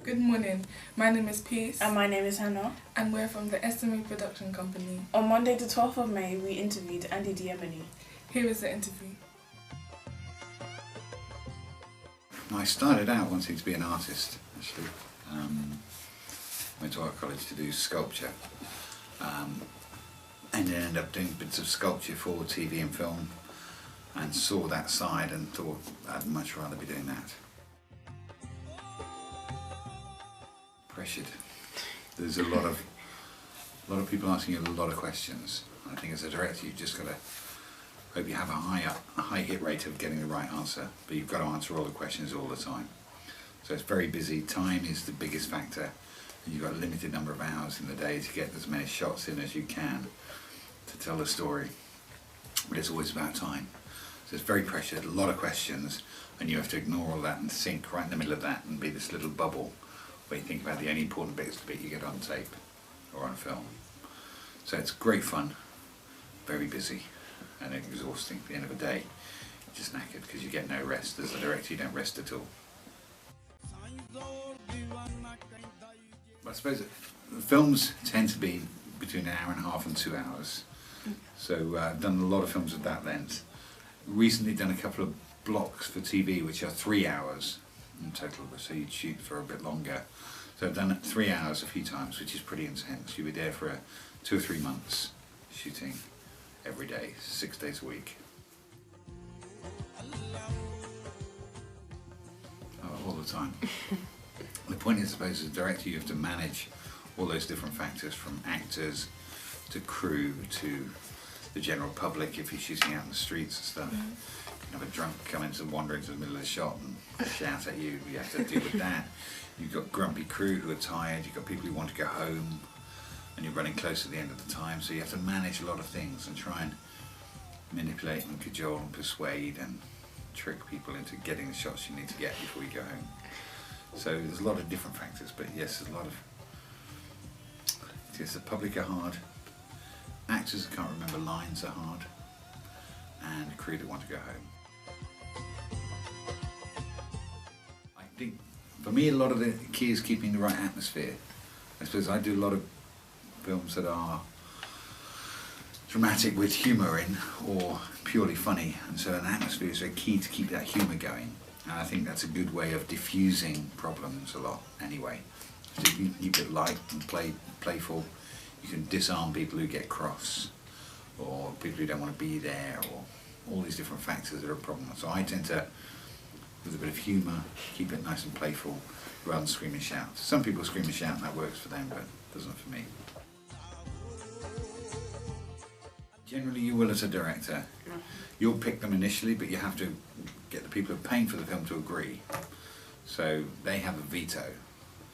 Good morning, my name is Peace. And my name is Hannah. And we're from the SMA production company. On Monday the 12th of May, we interviewed Andy De Emmony. Here is the interview. I started out wanting to be an artist, actually. Went to art college to do sculpture. And then ended up doing bits of sculpture for TV and film, and saw that side and thought I'd much rather be doing that. Pressured. There's a lot of people asking you a lot of questions. I think as a director you've just got to hope you have a high hit rate of getting the right answer, but you've got to answer all the questions all the time. So it's very busy. Time is the biggest factor. You've got a limited number of hours in the day to get as many shots in as you can to tell the story, but it's always about time. So it's very pressured, a lot of questions, and you have to ignore all that and sink right in the middle of that and be this little bubble where you think about the only important bits the bit you get on tape or on film. So it's great fun, very busy and exhausting. At the end of the day you're just knackered because you get no rest. As a director you don't rest at all. I suppose films tend to be between an hour and a half and 2 hours. So I've done a lot of films with that length. Recently done a couple of blocks for TV which are 3 hours in total, so you'd shoot for a bit longer. So I've done it 3 hours a few times, which is pretty intense. You were there for 2 or 3 months shooting every day, 6 days a week. All the time. The point is, I suppose, as a director you have to manage all those different factors, from actors to crew to the general public if you're shooting out in the streets and stuff. You can have a drunk come into wander into the middle of the shot and shout at you. You have to deal with that. You've got grumpy crew who are tired, you've got people who want to go home, and you're running close at the end of the time, so you have to manage a lot of things and try and manipulate and cajole and persuade and trick people into getting the shots you need to get before you go home. So there's a lot of different factors, but yes, there's a lot of... Yes, the public are hard, actors that can't remember lines are hard, and the crew that want to go home. I think, for me, a lot of the key is keeping the right atmosphere. I suppose I do a lot of films that are dramatic with humour in, or purely funny, and so an atmosphere is very key to keep that humour going. And I think that's a good way of diffusing problems a lot anyway. So if you keep it light and playful, you can disarm people who get cross, or people who don't want to be there, or all these different factors that are a problem. So I tend to, with a bit of humour, keep it nice and playful, rather than scream and shout. Some people scream and shout and that works for them, but it doesn't for me. Generally you will, as a director, you'll pick them initially, but you have to get the people who are paying for the film to agree. So they have a veto.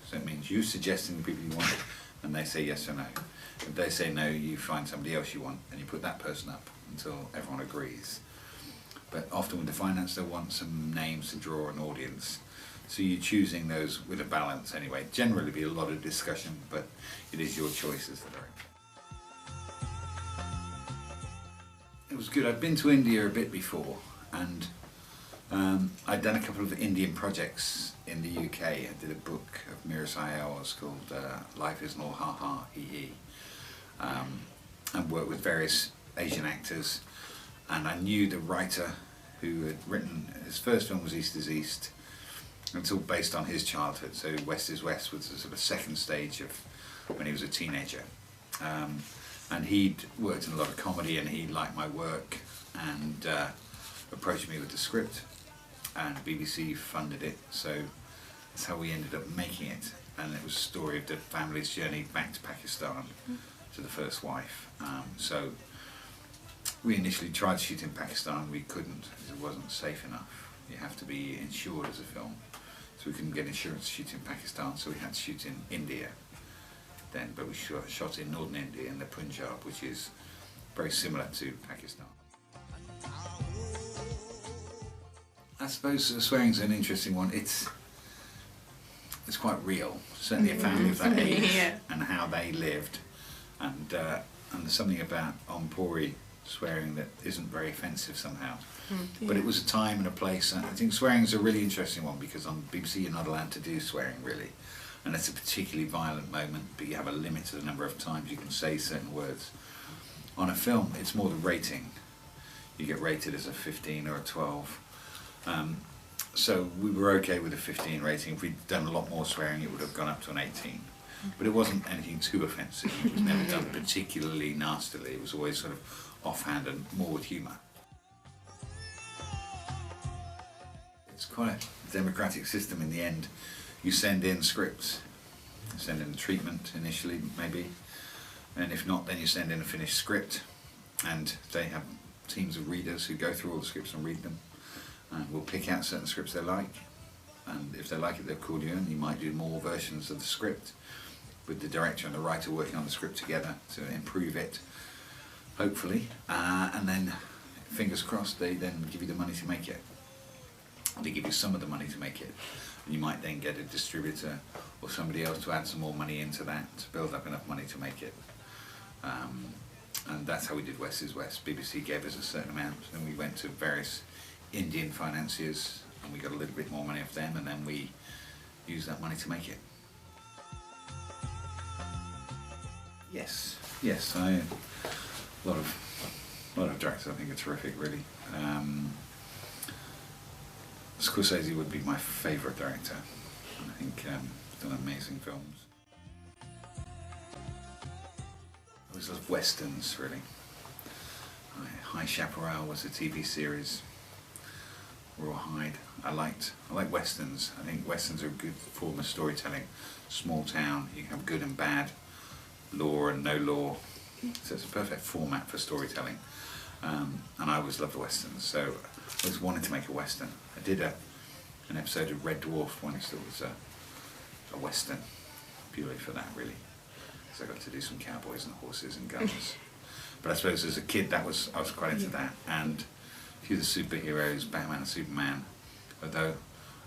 So it means you suggesting the people you want, and they say yes or no. If they say no, you find somebody else you want, and you put that person up until everyone agrees. But often with the finance, they want some names to draw an audience. So you're choosing those with a balance anyway. Generally be a lot of discussion, but it is your choice as the director. It was good. I'd been to India a bit before, and I'd done a couple of Indian projects in the UK. I did a book of Mira Sayal's called Life Isn't All Ha Ha He He, and worked with various Asian actors, and I knew the writer who had written, his first film was East is East, and it's all based on his childhood, so West is West was the sort of second stage of when he was a teenager. And he'd worked in a lot of comedy, and he liked my work and approached me with the script, and BBC funded it, so that's how we ended up making it. And it was a story of the family's journey back to Pakistan to the first wife. So we initially tried to shoot in Pakistan, we couldn't because it wasn't safe enough. You have to be insured as a film, so we couldn't get insurance to shoot in Pakistan, so we had to shoot in India then, but we shot in northern India in the Punjab, which is very similar to Pakistan. I suppose swearing's an interesting one. It's quite real, certainly a family of that age and how they lived, and there's something about Pori swearing that isn't very offensive somehow. But it was a time and a place, and I think swearing is a really interesting one because on BBC you're not allowed to do swearing really. and it's a particularly violent moment, but you have a limit to the number of times you can say certain words. On a film, it's more the rating. You get rated as a 15 or a 12. So we were okay with a 15 rating. If we'd done a lot more swearing, it would have gone up to an 18. But it wasn't anything too offensive. It was never done particularly nastily. It was always sort of offhand and more with humour. It's quite a democratic system in the end. You send in scripts, you send in a treatment initially maybe, and if not, then you send in a finished script, and they have teams of readers who go through all the scripts and read them, and will pick out certain scripts they like, and if they like it they'll call you in. You might do more versions of the script with the director and the writer working on the script together to improve it, hopefully, and then fingers crossed they then give you the money to make it. They give you some of the money to make it, and you might then get a distributor or somebody else to add some more money into that to build up enough money to make it. And that's how we did West is West. BBC gave us a certain amount, and we went to various Indian financiers and we got a little bit more money off them, and then we used that money to make it. Yes, a lot of directors I think are terrific, really. Scorsese would be my favourite director. I think he's done amazing films. I always loved westerns, really. High Chaparral was a TV series. Rawhide. I like westerns. I think westerns are a good form of storytelling. Small town, you can have good and bad, law and no law. So it's a perfect format for storytelling. And I always loved westerns, so I always wanted to make a western. I did an episode of Red Dwarf once that was a western, purely for that, really. So I got to do some cowboys and horses and guns. But I suppose as a kid I was quite into that, and a few of the superheroes, Batman and Superman, although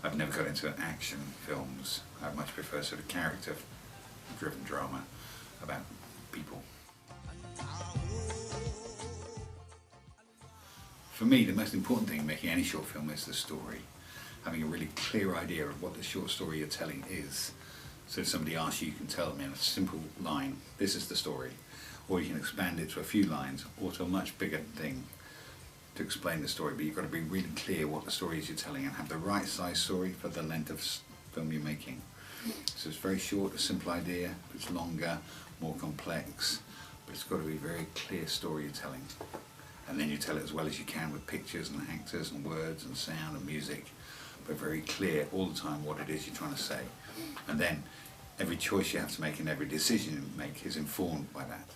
I've never got into action films, I much prefer sort of character-driven drama about people. For me, the most important thing in making any short film is the story. Having a really clear idea of what the short story you're telling is. So if somebody asks you, you can tell them in a simple line, this is the story. Or you can expand it to a few lines, or to a much bigger thing to explain the story. But you've got to be really clear what the story is you're telling, and have the right size story for the length of film you're making. So it's very short, a simple idea. If it's longer, more complex, but it's got to be a very clear story you're telling. And then you tell it as well as you can with pictures and actors and words and sound and music, but very clear all the time what it is you're trying to say. And then every choice you have to make and every decision you make is informed by that.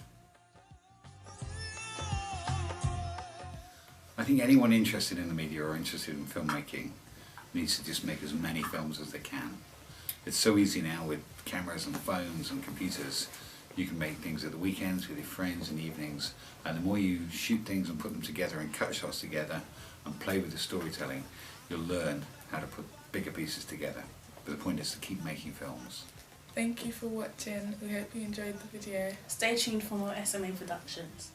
I think anyone interested in the media or interested in filmmaking needs to just make as many films as they can. It's so easy now with cameras and phones and computers. You can make things at the weekends with your friends in the evenings, and the more you shoot things and put them together and cut shots together and play with the storytelling, you'll learn how to put bigger pieces together. But the point is to keep making films. Thank you for watching. We hope you enjoyed the video. Stay tuned for more SMA productions.